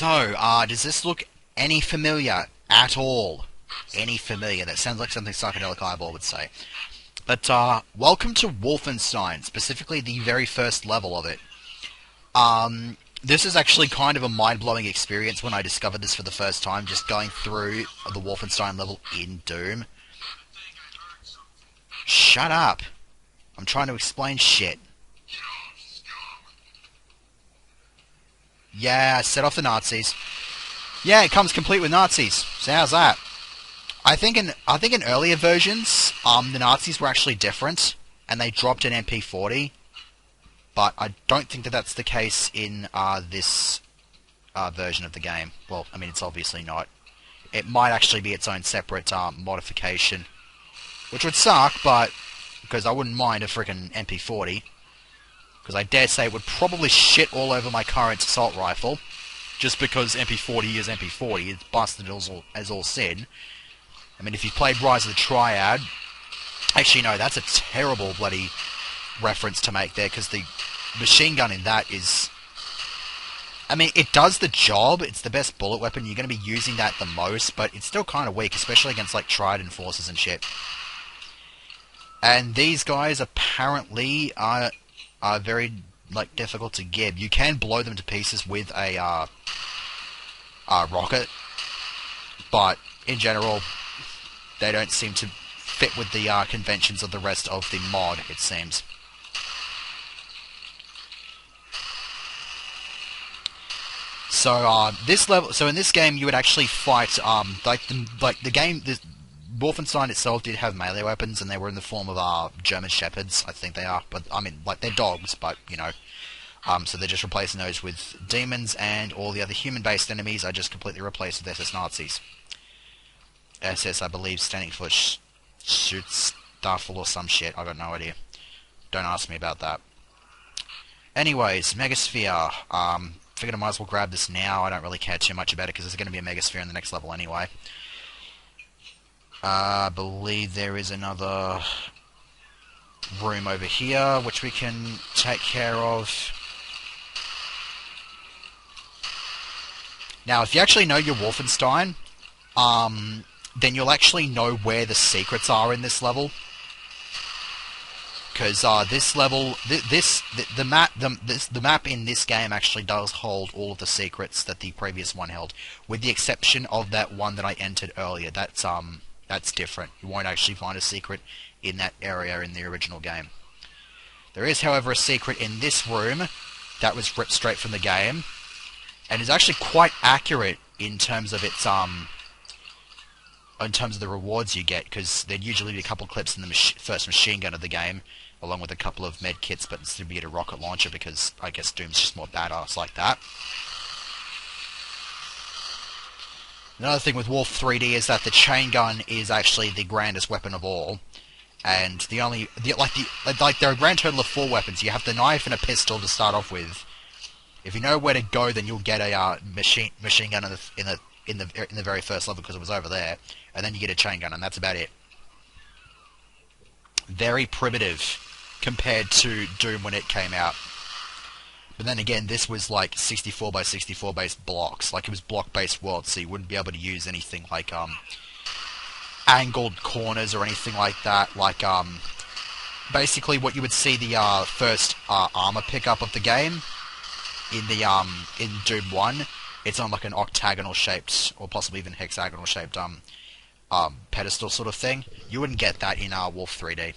So, does this look any familiar at all? Any familiar? That sounds like something Psychedelic Eyeball would say. But, welcome to Wolfenstein, specifically the very first level of it. This is actually kind of a mind-blowing experience when I discovered this for the first time, just going through the Wolfenstein level in Doom. Shut up. I'm trying to explain shit. Yeah, set off the Nazis. Yeah, it comes complete with Nazis. So how's that? I think in earlier versions, the Nazis were actually different, and they dropped an MP40. But I don't think that that's the case in this version of the game. Well, I mean, it's obviously not. It might actually be its own separate modification, which would suck, but because I wouldn't mind a freaking MP40. Because I dare say it would probably shit all over my current assault rifle, just because MP40 is MP40, it's busted as all sin. I mean, if you've played Rise of the Triad, actually no, that's a terrible bloody reference to make there, because the machine gun in that is... I mean, it does the job, it's the best bullet weapon, you're going to be using that the most, but it's still kind of weak, especially against, like, Trident forces and shit. And these guys apparently are very, like, difficult to get. You can blow them to pieces with a rocket, but in general, they don't seem to fit with the conventions of the rest of the mod, it seems. So this level, so in this game, you would actually fight the game. Wolfenstein itself did have melee weapons, and they were in the form of German Shepherds, I think they are. But I mean, like, they're dogs, but you know, so they're just replacing those with demons, and all the other human-based enemies are just completely replaced with SS Nazis. SS, I believe, standing for Schutzstaffel or some shit. I got no idea. Don't ask me about that. Anyways, Megasphere. Figured I might as well grab this now. I don't really care too much about it because there's going to be a Megasphere in the next level anyway. I believe there is another room over here which we can take care of. Now, if you actually know your Wolfenstein, then you'll actually know where the secrets are in this level. Because this level, the map in this game actually does hold all of the secrets that the previous one held, with the exception of that one that I entered earlier. That's different. You won't actually find a secret in that area in the original game. There is, however, a secret in this room that was ripped straight from the game, and is actually quite accurate in terms of its in terms of the rewards you get, because there'd usually be a couple of clips in the first machine gun of the game, along with a couple of med kits, but instead be a rocket launcher, because I guess Doom's just more badass like that. Another thing with Wolf 3D is that the chain gun is actually the grandest weapon of all, and there are a grand total of 4 weapons. You have the knife and a pistol to start off with. If you know where to go, then you'll get a machine gun in the very first level, because it was over there, and then you get a chain gun, and that's about it. Very primitive compared to Doom when it came out. But then again, this was like 64 by 64 based blocks, like it was block-based world, so you wouldn't be able to use anything like angled corners or anything like that. Like basically, what you would see the first armor pickup of the game in Doom 1. It's on like an octagonal shaped, or possibly even hexagonal shaped pedestal sort of thing. You wouldn't get that in Wolf 3D.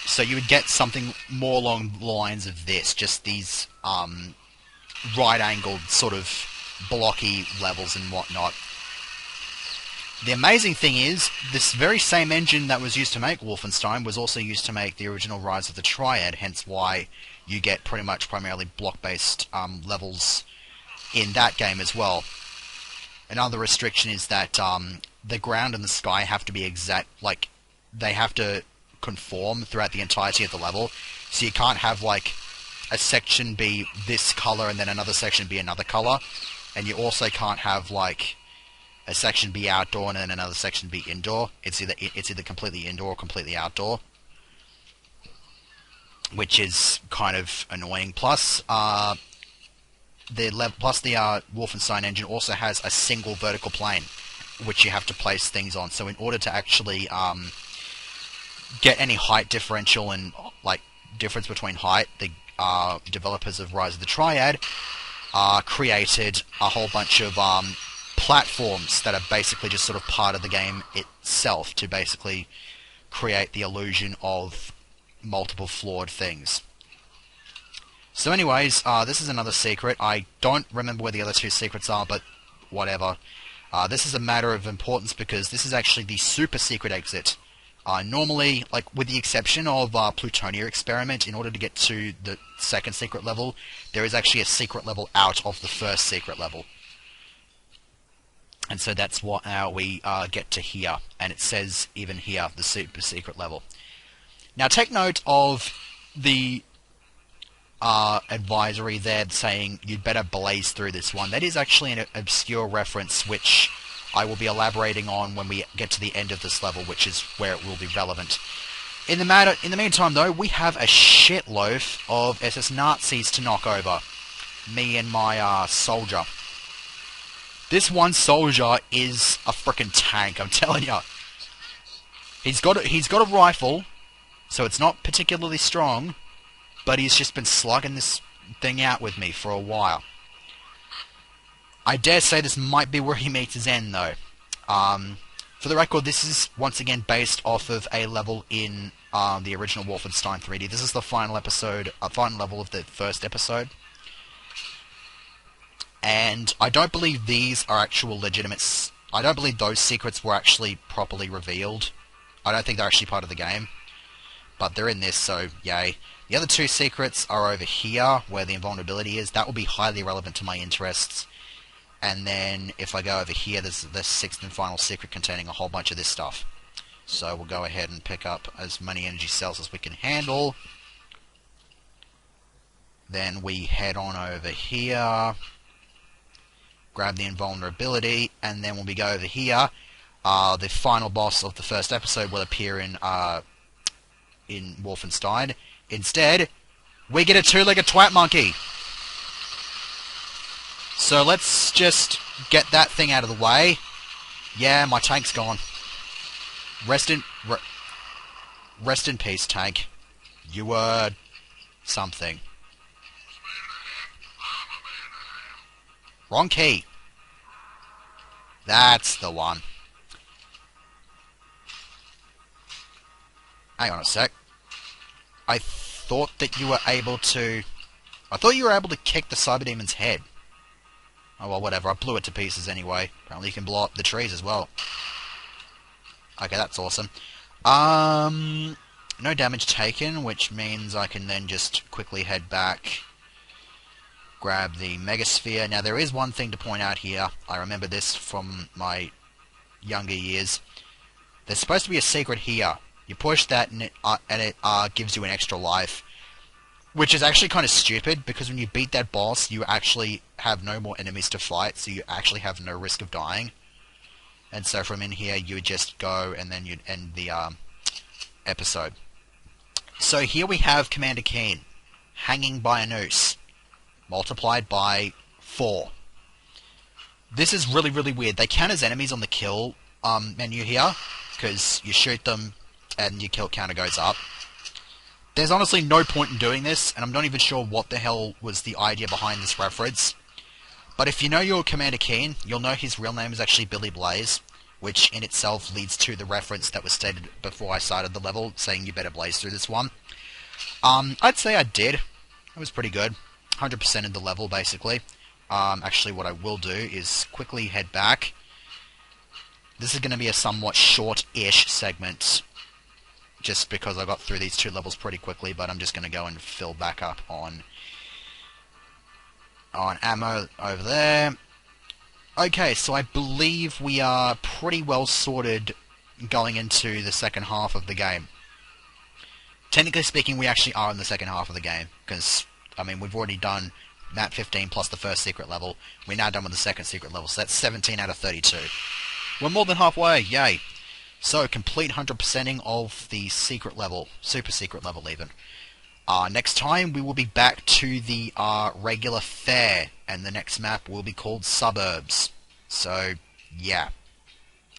So you would get something more along the lines of this, just these right-angled sort of blocky levels and whatnot. The amazing thing is, this very same engine that was used to make Wolfenstein was also used to make the original Rise of the Triad, hence why you get pretty much primarily block-based levels in that game as well. Another restriction is that the ground and the sky have to be exact, like, they have to conform throughout the entirety of the level, so you can't have, like, a section be this color and then another section be another color, and you also can't have, like, a section be outdoor and then another section be indoor. It's either completely indoor or completely outdoor, which is kind of annoying. Plus, plus the Wolfenstein engine also has a single vertical plane, which you have to place things on. So in order to actually get any height differential and like difference between height, the developers of Rise of the Triad created a whole bunch of platforms that are basically just sort of part of the game itself to basically create the illusion of multiple flawed things. So anyways, this is another secret. I don't remember where the other two secrets are, but whatever. This is a matter of importance because this is actually the super secret exit. Normally, like with the exception of Plutonia Experiment, in order to get to the second secret level, there is actually a secret level out of the first secret level. And so that's what we get to here. And it says even here, the super secret level. Now take note of the advisory there saying you'd better blaze through this one. That is actually an obscure reference which I will be elaborating on when we get to the end of this level, which is where it will be relevant. In the meantime though, we have a shitload of SS Nazis to knock over. Me and my soldier. This one soldier is a frickin' tank, I'm telling you. He's got a rifle, so it's not particularly strong, but he's just been slugging this thing out with me for a while. I dare say this might be where he meets his end, though. For the record, this is once again based off of a level in the original Wolfenstein 3D. This is the final level of the first episode. And I don't believe these are actual legitimate... I don't believe those secrets were actually properly revealed. I don't think they're actually part of the game. But they're in this, so yay. The other two secrets are over here, where the invulnerability is. That will be highly relevant to my interests. And then, if I go over here, there's the sixth and final secret containing a whole bunch of this stuff. So we'll go ahead and pick up as many energy cells as we can handle. Then we head on over here. Grab the invulnerability, and then when we go over here, the final boss of the first episode will appear in Wolfenstein. Instead, we get a two-legged twat monkey. So let's just get that thing out of the way. Yeah, my tank's gone. Rest in peace, tank. You were something. Wrong key. That's the one. Hang on a sec. I thought that you were able to... I thought you were able to kick the Cyber Demon's head. Oh well, whatever. I blew it to pieces anyway. Apparently you can blow up the trees as well. Okay, that's awesome. No damage taken, which means I can then just quickly head back... grab the Megasphere. Now there is one thing to point out here. I remember this from my younger years. There's supposed to be a secret here. You push that and it gives you an extra life. Which is actually kind of stupid, because when you beat that boss, you actually have no more enemies to fight, so you actually have no risk of dying. And so from in here, you would just go, and then you'd end the episode. So here we have Commander Keen, hanging by a noose. Multiplied by 4. This is really, really weird. They count as enemies on the kill menu here, because you shoot them and your kill counter goes up. There's honestly no point in doing this, and I'm not even sure what the hell was the idea behind this reference. But if you know your Commander Keen, you'll know his real name is actually Billy Blaze, which in itself leads to the reference that was stated before I started the level, saying you better blaze through this one. I'd say I did. It was pretty good. 100% of the level, basically. Actually, what I will do is quickly head back. This is going to be a somewhat short-ish segment, just because I got through these two levels pretty quickly, but I'm just going to go and fill back up on ammo over there. Okay, so I believe we are pretty well sorted going into the second half of the game. Technically speaking, we actually are in the second half of the game, because... I mean, we've already done map 15 plus the first secret level. We're now done with the second secret level, so that's 17 out of 32. We're more than halfway, yay! So, complete 100%ing of the secret level, super secret level even. Next time we will be back to the regular fare, and the next map will be called Suburbs. So, yeah.